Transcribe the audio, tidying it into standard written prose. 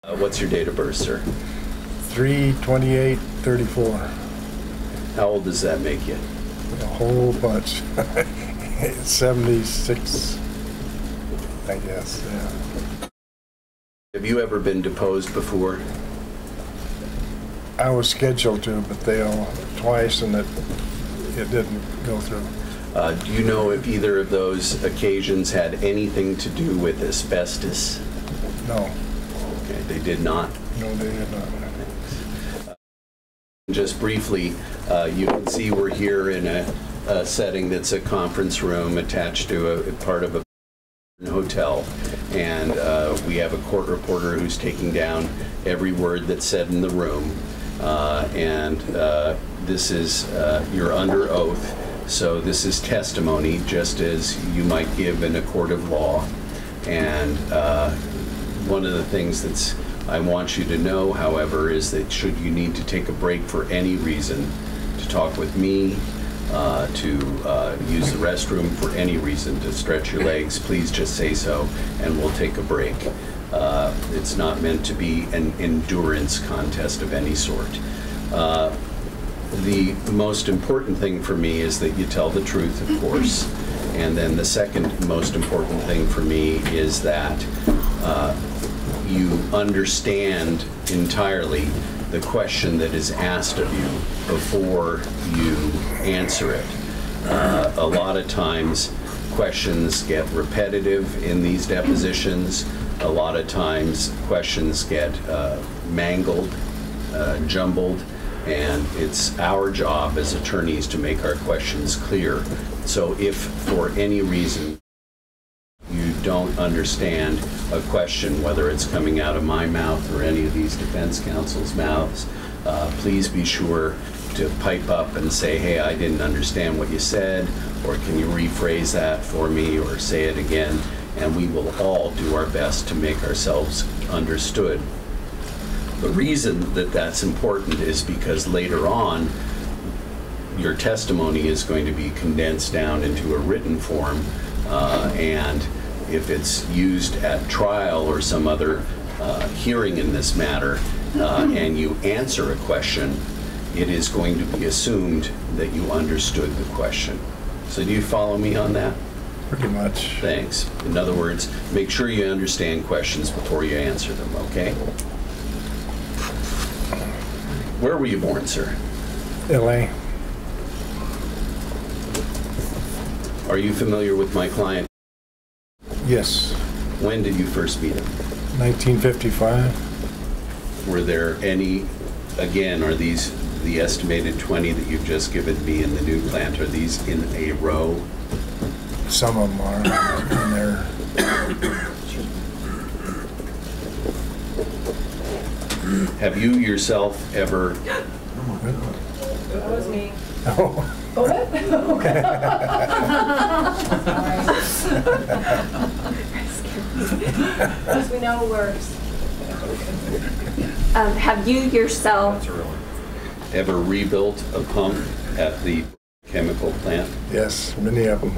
What's your date of birth, sir? 3/28/34. How old does that make you? A whole bunch. 76, I guess. Yeah. Have you ever been deposed before? I was scheduled to, but they all twice, and it didn't go through. Do you know if either of those occasions had anything to do with asbestos? No. Okay, they did not? No, they did not. Just briefly, you can see we're here in a setting that's a conference room attached to a part of a hotel, and we have a court reporter who's taking down every word that's said in the room, and this is, you're under oath, so this is testimony just as you might give in a court of law. And one of the things that's I want you to know, however, is that should you need to take a break for any reason, to talk with me, to use the restroom for any reason, to stretch your legs, please just say so, and we'll take a break. It's not meant to be an endurance contest of any sort. The most important thing for me is that you tell the truth, of course, and then the second most important thing for me is that you understand entirely the question that is asked of you before you answer it. A lot of times questions get repetitive in these depositions. A lot of times questions get mangled, jumbled, and it's our job as attorneys to make our questions clear. So if for any reason you don't understand a question, whether it's coming out of my mouth or any of these defense counsel's mouths, please be sure to pipe up and say, hey, I didn't understand what you said, or can you rephrase that for me, or say it again, and we will all do our best to make ourselves understood. The reason that that's important is because later on, your testimony is going to be condensed down into a written form, and if it's used at trial or some other hearing in this matter, and you answer a question, it is going to be assumed that you understood the question. So do you follow me on that? Pretty much. Thanks. In other words, make sure you understand questions before you answer them, okay? Where were you born, sir? LA. Are you familiar with my client? Yes. When did you first meet him? 1955. Were there any, again, are these the estimated 20 that you've just given me in the new plant, are these in a row? Some of them are in there. Have you yourself ever... That was me. Oh. What? Okay. As we know works. Have you yourself ever rebuilt a pump at the chemical plant? Yes, many of them.